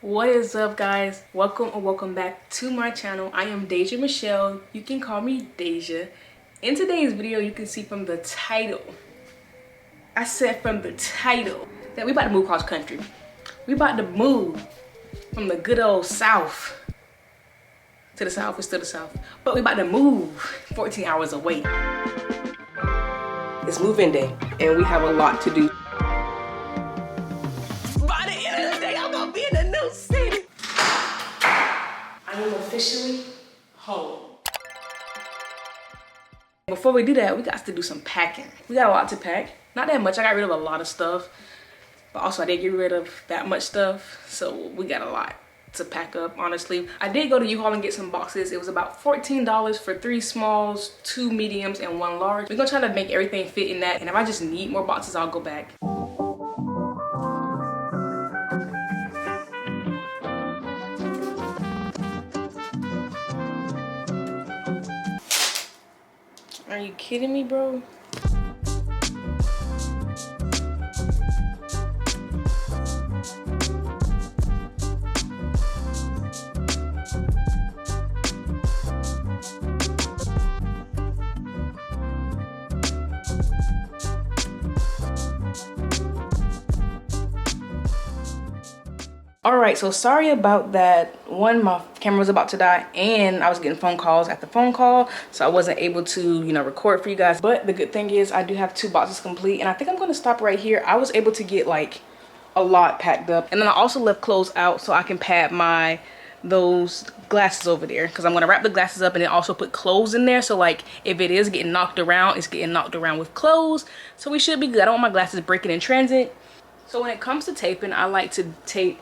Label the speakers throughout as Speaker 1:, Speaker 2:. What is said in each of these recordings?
Speaker 1: What is up, guys? Welcome or welcome back to my channel. I am Deja Michelle. You can call me Deja. In today's video, you can see from the title, I said from the title that we about to move cross country. We about to move from the good old South to the South. We're still the South, but we about to move 14 hours away. It's move-in day and we have a lot to do. By the end of the day, I'm gonna be in a new city. I am officially home. Before we do that, we got to do some packing. We got a lot to pack. Not that much. I got rid of a lot of stuff, but also I did get rid of that much stuff. So we got a lot to pack up, honestly. I did go to U-Haul and get some boxes. It was about $14 for 3 smalls, 2 mediums, and 1 large. We're gonna try to make everything fit in that. And if I just need more boxes, I'll go back. Are you kidding me, bro? Alright, so sorry about that. One, my camera was about to die and I was getting phone calls after phone call, so I wasn't able to, record for you guys. But the good thing is I do have 2 boxes complete, and I think I'm going to stop right here. I was able to get like a lot packed up, and then I also left clothes out so I can pad those glasses over there, because I'm going to wrap the glasses up and then also put clothes in there. So like if it is getting knocked around, it's getting knocked around with clothes, so we should be good. I don't want my glasses breaking in transit. So when it comes to taping, I like to tape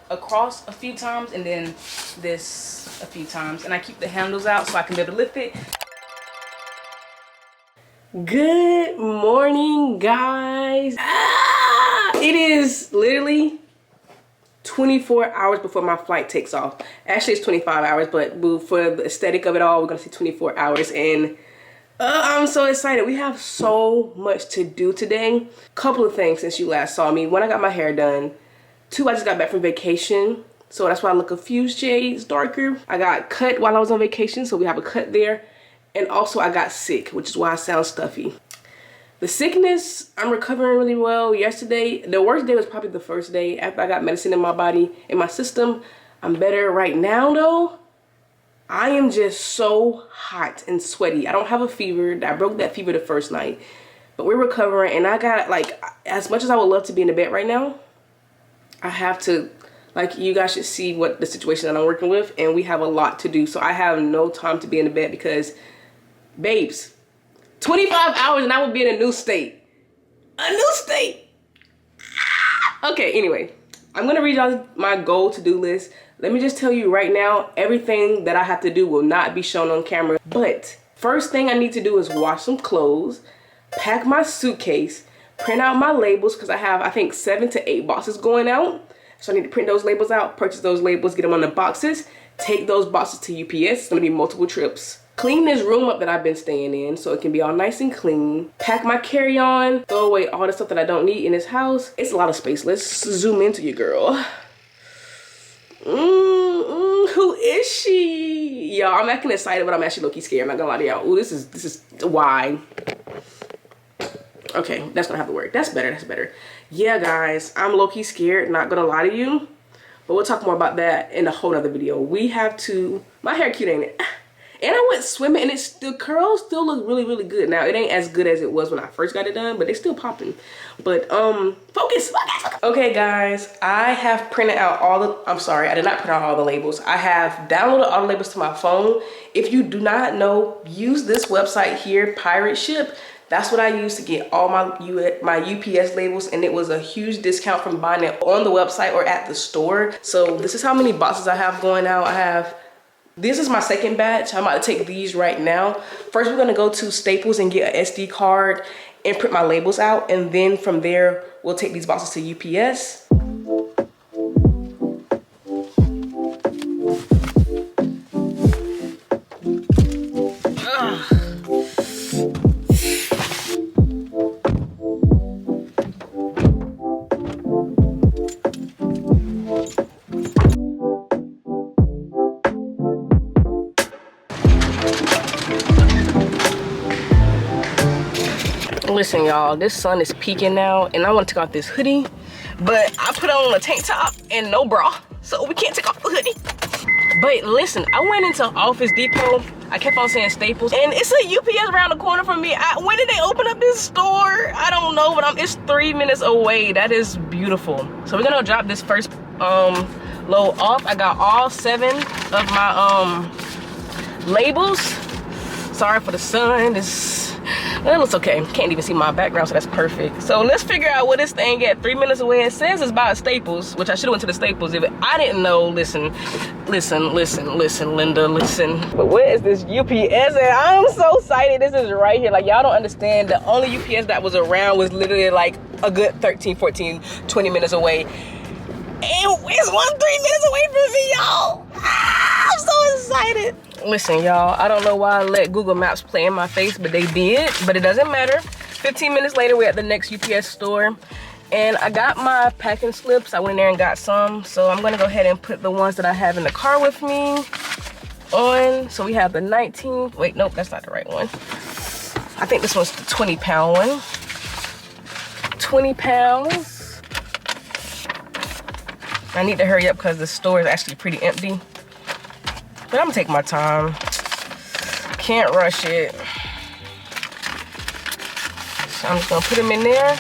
Speaker 1: across a few times and then this a few times, and I keep the handles out so I can be able to lift it. Good morning, guys. It is literally 24 hours before my flight takes off. Actually, it's 25 hours, but for the aesthetic of it all, we're gonna see 24 hours. And I'm so excited. We have so much to do today. Couple of things since you last saw me. 1, I got my hair done. 2, I just got back from vacation, so that's why I look a few shades darker. I got cut while I was on vacation, so we have a cut there. And also I got sick, which is why I sound stuffy. The sickness, I'm recovering really well. Yesterday, the worst day was probably the first day after I got medicine in my body, in my system. I'm better right now though. I am just so hot and sweaty. I don't have a fever. I broke that fever the first night, but we're recovering. And I got, like, as much as I would love to be in the bed right now, I have to, like, you guys should see what the situation that I'm working with, and we have a lot to do. So I have no time to be in the bed because, babes, 25 hours and I will be in a new state. A new state. Okay, anyway, I'm gonna read y'all my goal to-do list. Let me just tell you right now, everything that I have to do will not be shown on camera. But first thing I need to do is wash some clothes, pack my suitcase, print out my labels, because I have, I think, 7 to 8 boxes going out. So I need to print those labels out, purchase those labels, get them on the boxes, take those boxes to UPS. It's gonna be multiple trips. Clean this room up that I've been staying in so it can be all nice and clean. Pack my carry-on, throw away all the stuff that I don't need in this house. It's a lot of space. Let's zoom into you, girl. Who is she? Y'all, I'm acting excited, but I'm actually low-key scared. I'm not gonna lie to y'all. Ooh, this is why. Okay, that's gonna have to work. That's better, that's better. Yeah, guys, I'm low-key scared, not gonna lie to you. But we'll talk more about that in a whole other video. We have to, my hair cute, ain't it? And I went swimming and the curls still look really, really good. Now, it ain't as good as it was when I first got it done, but they still popping. But, focus. Okay, guys, I have printed out I'm sorry, I did not print out all the labels. I have downloaded all the labels to my phone. If you do not know, use this website here, Pirate Ship. That's what I used to get all my UPS labels, and it was a huge discount from buying it on the website or at the store. So this is how many boxes I have going out. This is my second batch. I'm about to take these right now. First, we're gonna go to Staples and get an SD card and print my labels out. And then from there, we'll take these boxes to UPS. Listen, y'all, this sun is peaking now, and I want to take off this hoodie, but I put on a tank top and no bra, so we can't take off the hoodie. But listen, I went into Office Depot. I kept on saying Staples, and it's a UPS around the corner from me. When did they open up this store? I don't know, but it's 3 minutes away. That is beautiful. So we're gonna drop this first load off. I got all 7 of my labels. Sorry for the sun. It looks okay. Can't even see my background, so that's perfect. So let's figure out what this thing at 3 minutes away. It says it's by Staples, which I should have went to the Staples. If I didn't know, listen, Linda, listen. But where is this UPS at? I'm so excited. This is right here. Like, y'all don't understand. The only UPS that was around was literally like a good 13, 14, 20 minutes away. And it's 3 minutes away from me, y'all. I'm so excited. Listen, y'all, I don't know why I let Google Maps play in my face, but they did. But it doesn't matter. 15 minutes later, we're at the next UPS store. And I got my packing slips. I went there and got some. So I'm gonna go ahead and put the ones that I have in the car with me on. So we have the 19, wait, nope, that's not the right one. I think this one's the 20-pound one. 20 pounds. I need to hurry up because the store is actually pretty empty. But I'm gonna take my time. Can't rush it. So I'm just gonna put them in there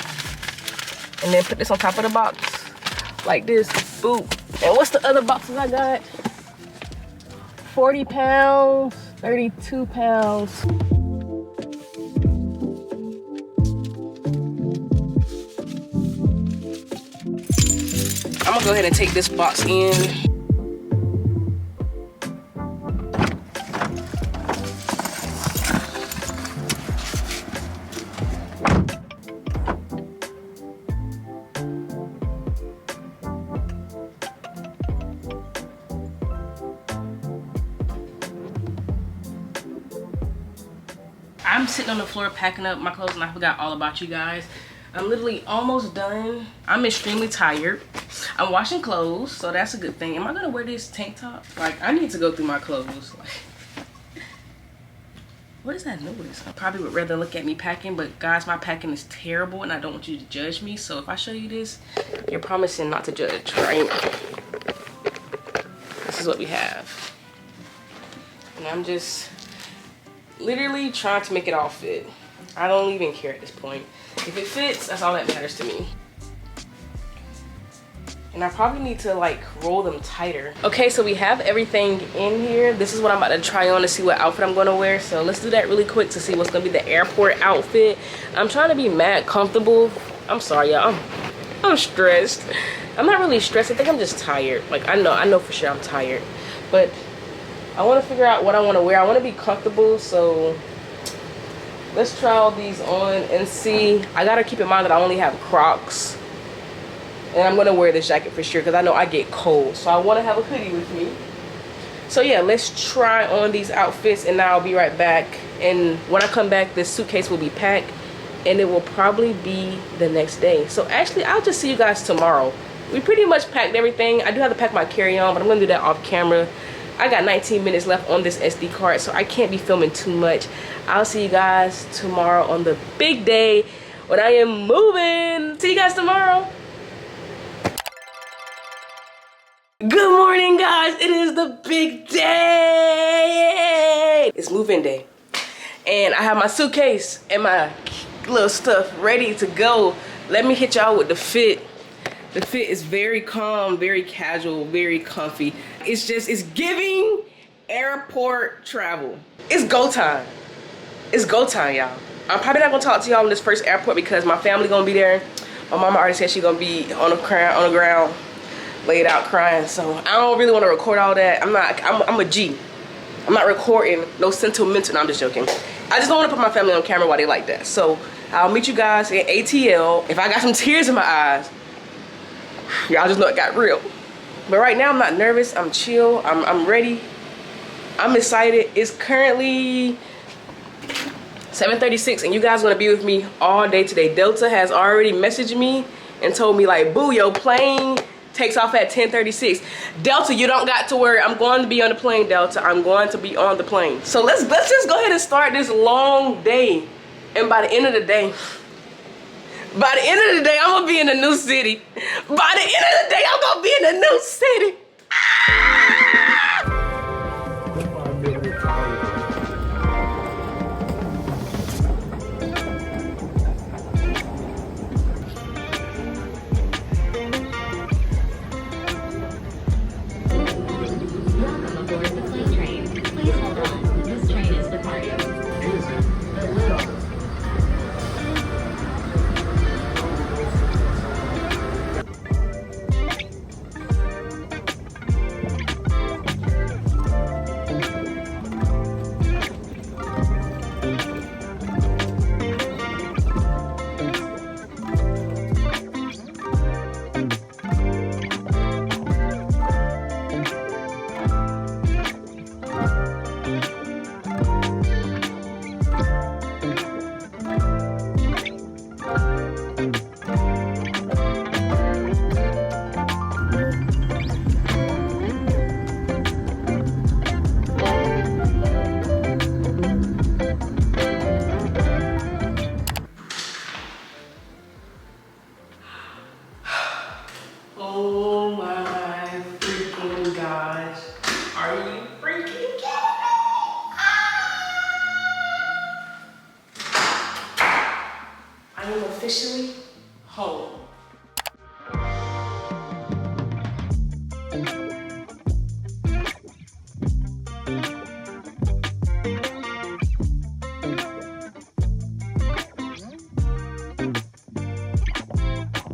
Speaker 1: and then put this on top of the box like this. Boop. And what's the other boxes I got? 40 pounds, 32 pounds. I'm gonna go ahead and take this box in. I'm sitting on the floor packing up my clothes and I forgot all about you guys. I'm literally almost done. I'm extremely tired. I'm washing clothes, so that's a good thing. Am I gonna wear this tank top? Like, I need to go through my clothes. Like, what is that noise? I probably would rather look at me packing, but guys, my packing is terrible and I don't want you to judge me. So if I show you this, you're promising not to judge, right? This is what we have. And I'm just literally trying to make it all fit. I don't even care at this point. If it fits, that's all that matters to me. And I probably need to like roll them tighter. Okay, so we have everything in here. This is what I'm about to try on to see what outfit I'm gonna wear. So let's do that really quick to see what's gonna be the airport outfit. I'm trying to be mad comfortable. I'm sorry, y'all. I'm stressed. I'm not really stressed. I think I'm just tired. Like, I know for sure I'm tired. But I want to figure out what I want to wear. I want to be comfortable, so let's try all these on and see. I gotta keep in mind that I only have Crocs, and I'm gonna wear this jacket for sure because I know I get cold, so I want to have a hoodie with me. So yeah, let's try on these outfits and now I'll be right back. And when I come back, this suitcase will be packed and it will probably be the next day. So actually, I'll just see you guys tomorrow. We pretty much packed everything. I do have to pack my carry-on, but I'm gonna do that off camera. I got 19 minutes left on this SD card, so I can't be filming too much. I'll see you guys tomorrow on the big day when I am moving. See you guys tomorrow. Good morning, guys. It is the big day. It's move-in day. And I have my suitcase and my little stuff ready to go. Let me hit y'all with the fit. The fit is very calm, very casual, very comfy. It's giving airport travel. It's go time. It's go time, y'all. I'm probably not gonna talk to y'all on this first airport because my family gonna be there. My mama already said she gonna be on the ground, laid out crying. So I don't really wanna record all that. I'm a G. I'm not recording no sentimental, no, I'm just joking. I just don't wanna put my family on camera while they like that. So I'll meet you guys at ATL. If I got some tears in my eyes, y'all just know it got real. But right now I'm not nervous. I'm chill. I'm ready. I'm excited. It's currently 7:36 and you guys are gonna be with me all day today. Delta has already messaged me and told me like, boo, your plane takes off at 10:36. Delta, you don't got to worry. I'm going to be on the plane, Delta. I'm going to be on the plane. So let's just go ahead and start this long day. And by the end of the day, By the end of the day, I'm gonna be in a new city. By the end of the day, I'm gonna be in a new city.
Speaker 2: Welcome aboard the plane train. Please hold on. This train is departing.
Speaker 1: Oh my freaking gosh. Are you freaking kidding me? I am officially home.